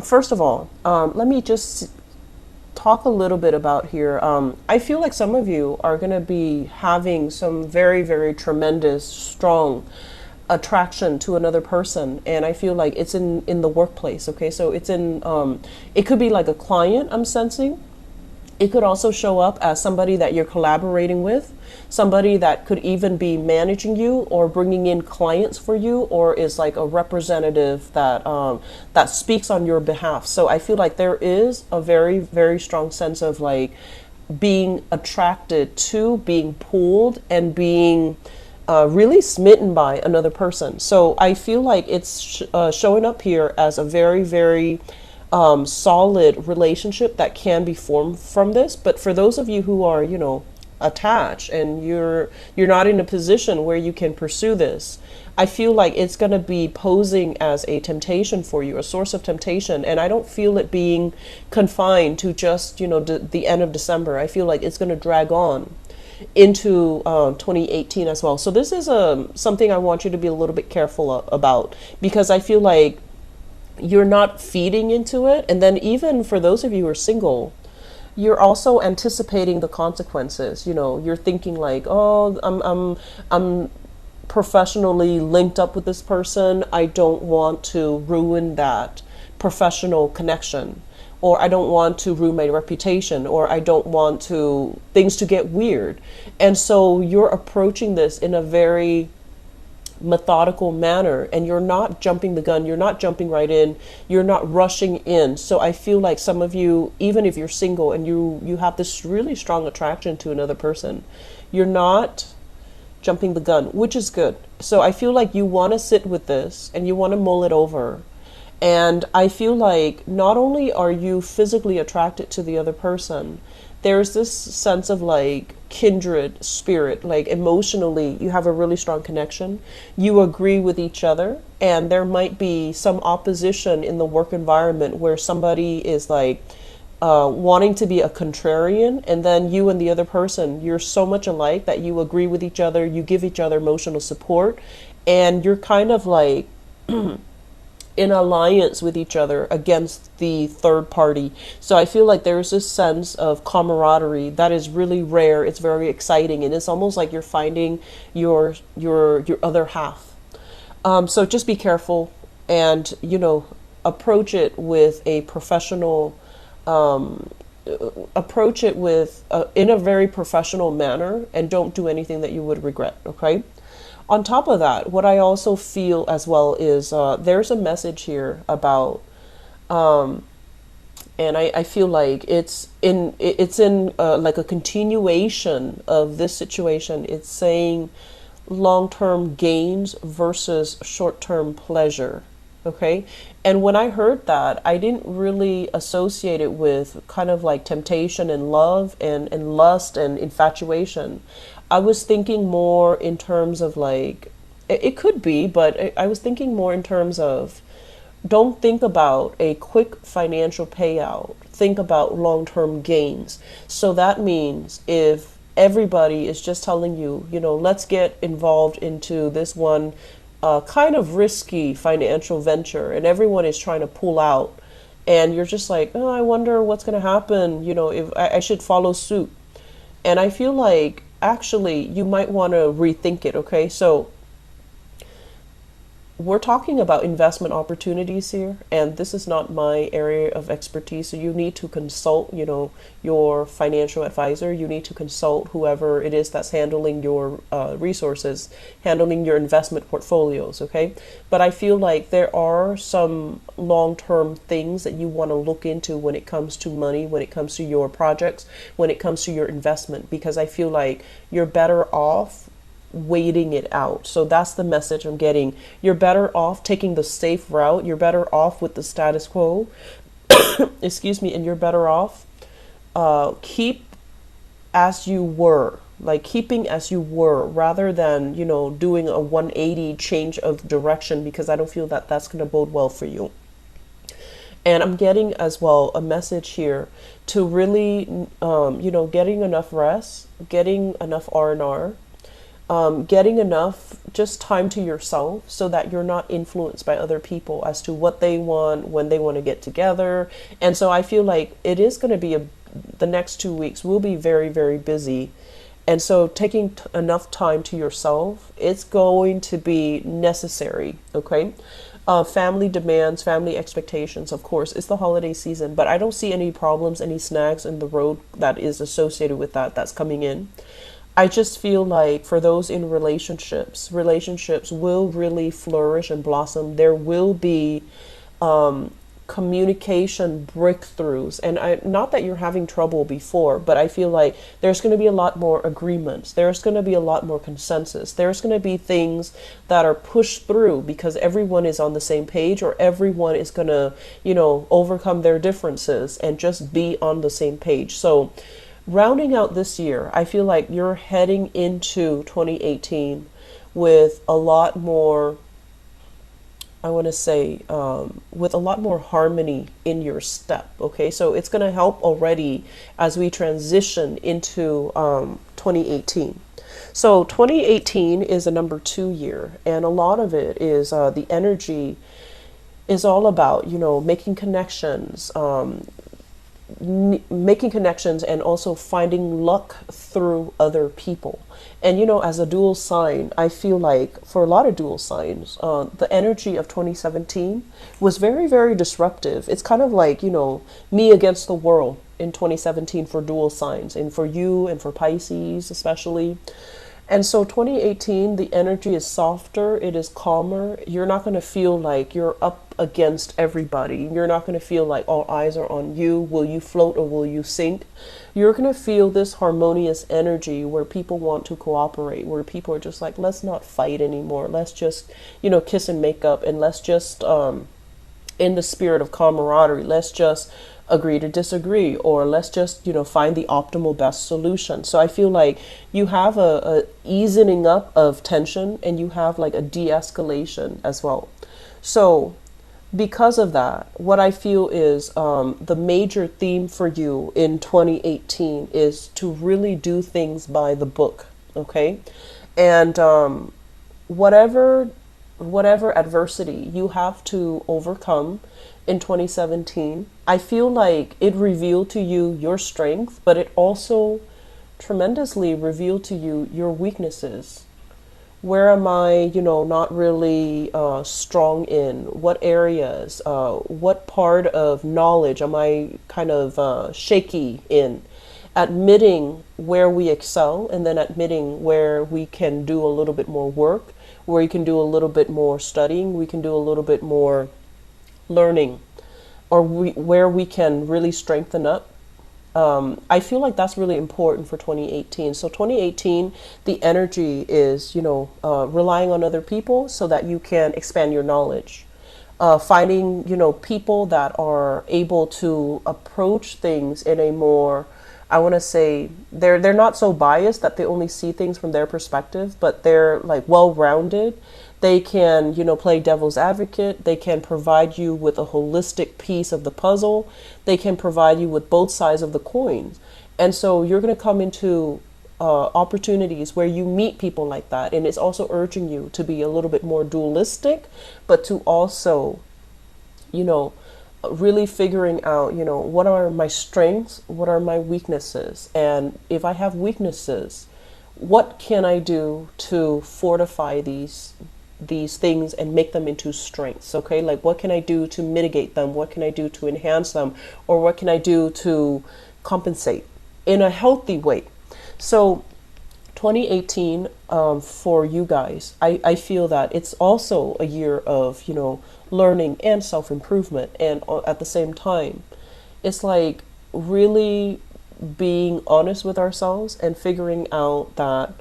First of all, let me just talk a little bit about here. I feel like some of you are going to be having some very, very tremendous, strong attraction to another person, and I feel like it's in the workplace. Okay, so it's in it could be like a client I'm sensing. It could also show up as somebody that you're collaborating with, somebody that could even be managing you or bringing in clients for you, or is like a representative that speaks on your behalf. So I feel like there is a very, very strong sense of like being attracted to, being pulled, and being really smitten by another person. So I feel like it's showing up here as a very, very solid relationship that can be formed from this. But for those of you who are, attached and you're not in a position where you can pursue this, I feel like it's going to be posing as a temptation for you, a source of temptation. And I don't feel it being confined to just, the end of December. I feel like it's going to drag on into 2018 as well. So this is something I want you to be a little bit careful about, because I feel like you're not feeding into it. And then even for those of you who are single, you're also anticipating the consequences. You're thinking like, oh, I'm professionally linked up with this person. I don't want to ruin that professional connection, or I don't want to ruin my reputation, or I don't want things to get weird. And so you're approaching this in a very methodical manner, and you're not jumping the gun, you're not jumping right in, you're not rushing in. So I feel like some of you, even if you're single and you have this really strong attraction to another person, you're not jumping the gun, which is good. So I feel like you want to sit with this and you want to mull it over. And I feel like not only are you physically attracted to the other person, there's this sense of like kindred spirit, like emotionally you have a really strong connection, you agree with each other, and there might be some opposition in the work environment where somebody is like wanting to be a contrarian, and then you and the other person, you're so much alike that you agree with each other, you give each other emotional support, and you're kind of like in alliance with each other against the third party. So I feel like there's this sense of camaraderie that is really rare. It's very exciting, and it's almost like you're finding your other half. So just be careful, and approach it with a professional. Approach it with in a very professional manner, and don't do anything that you would regret. Okay. On top of that, what I also feel as well is there's a message here about, and I feel like it's in like a continuation of this situation. It's saying long-term gains versus short-term pleasure. Okay. And when I heard that, I didn't really associate it with kind of like temptation and love and lust and infatuation. I was thinking more in terms of like, it could be, but I was thinking more in terms of, don't think about a quick financial payout. Think about long-term gains. So that means if everybody is just telling you, let's get involved into this one kind of risky financial venture, and everyone is trying to pull out, and you're just like, oh, I wonder what's going to happen, if I should follow suit. And I feel like actually you might want to rethink it. Okay, so we're talking about investment opportunities here, and this is not my area of expertise. So you need to consult, your financial advisor. You need to consult whoever it is that's handling your resources, handling your investment portfolios. Okay, but I feel like there are some long-term things that you want to look into when it comes to money, when it comes to your projects, when it comes to your investment, because I feel like you're better off waiting it out. So that's the message I'm getting. You're better off taking the safe route. You're better off with the status quo. Excuse me. And you're better off keep as you were, like keeping as you were, rather than doing a 180 change of direction, because I don't feel that that's going to bode well for you. And I'm getting as well a message here to really getting enough rest, getting enough R&R, getting enough just time to yourself so that you're not influenced by other people as to what they want, when they want to get together. And so I feel like it is going to be the next 2 weeks will be very, very busy. And so taking enough time to yourself, it's going to be necessary, okay? Family demands, family expectations, of course, it's the holiday season, but I don't see any problems, any snags in the road that is associated with that's coming in. I just feel like for those in relationships will really flourish and blossom. There will be communication breakthroughs. And not that you're having trouble before, but I feel like there's going to be a lot more agreements. There's going to be a lot more consensus. There's going to be things that are pushed through because everyone is on the same page, or everyone is going to, overcome their differences and just be on the same page. So rounding out this year, I feel like you're heading into 2018 with a lot more, I want to say, with a lot more harmony in your step. Okay, so it's going to help already as we transition into 2018. So 2018 is a number 2 year, and a lot of it is the energy is all about, making connections, and also finding luck through other people. And as a dual sign, I feel like for a lot of dual signs, the energy of 2017 was very, very disruptive. It's kind of like, me against the world in 2017 for dual signs, and for you and for Pisces especially. And so 2018, the energy is softer, it is calmer. You're not going to feel like you're up against everybody. You're not going to feel like all eyes are on you. Will you float or will you sink? You're going to feel this harmonious energy where people want to cooperate, where people are just like, let's not fight anymore. Let's just, kiss and make up, and let's just, in the spirit of camaraderie, let's just agree to disagree, or let's just find the optimal best solution. So I feel like you have a easing up of tension, and you have like a de-escalation as well. So because of that, what I feel is the major theme for you in 2018 is to really do things by the book, okay? And whatever adversity you have to overcome in 2017, I feel like it revealed to you your strength, but it also tremendously revealed to you your weaknesses. Where am I, not really strong in? What areas? What part of knowledge am I kind of shaky in? Admitting where we excel, and then admitting where we can do a little bit more work, where you can do a little bit more studying, we can do a little bit more learning, or where we can really strengthen up. I feel like that's really important for 2018. So 2018, the energy is, relying on other people so that you can expand your knowledge. Finding, people that are able to approach things in a more, I want to say, they're not so biased that they only see things from their perspective, but they're like well-rounded. They can, play devil's advocate. They can provide you with a holistic piece of the puzzle. They can provide you with both sides of the coin. And so you're going to come into opportunities where you meet people like that. And it's also urging you to be a little bit more dualistic, but to also, really figuring out, what are my strengths? What are my weaknesses? And if I have weaknesses, what can I do to fortify these things and make them into strengths? Okay, like what can I do to mitigate them? What can I do to enhance them? Or what can I do to compensate in a healthy way? So 2018, for you guys, I feel that it's also a year of, learning and self-improvement. And at the same time, it's like really being honest with ourselves and figuring out that,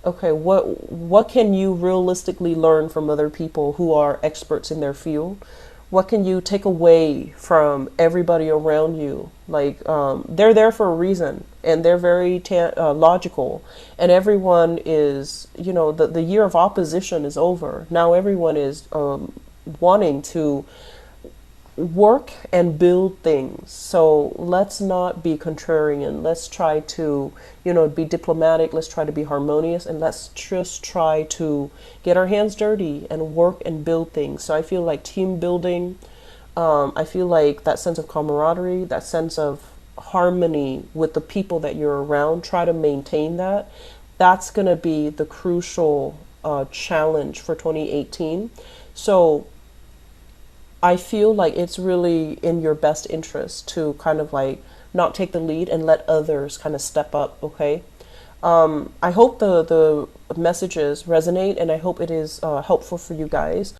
okay, what can you realistically learn from other people who are experts in their field? What can you take away from everybody around you? Like, they're there for a reason, and they're very logical, and everyone is, the year of opposition is over. Now everyone is wanting to work and build things. So let's not be contrarian. Let's try to, be diplomatic. Let's try to be harmonious, and let's just try to get our hands dirty and work and build things. So I feel like team building. I feel like that sense of camaraderie, that sense of harmony with the people that you're around, try to maintain that. That's going to be the crucial challenge for 2018. So I feel like it's really in your best interest to kind of like not take the lead and let others kind of step up, okay? I hope the messages resonate, and I hope it is helpful for you guys.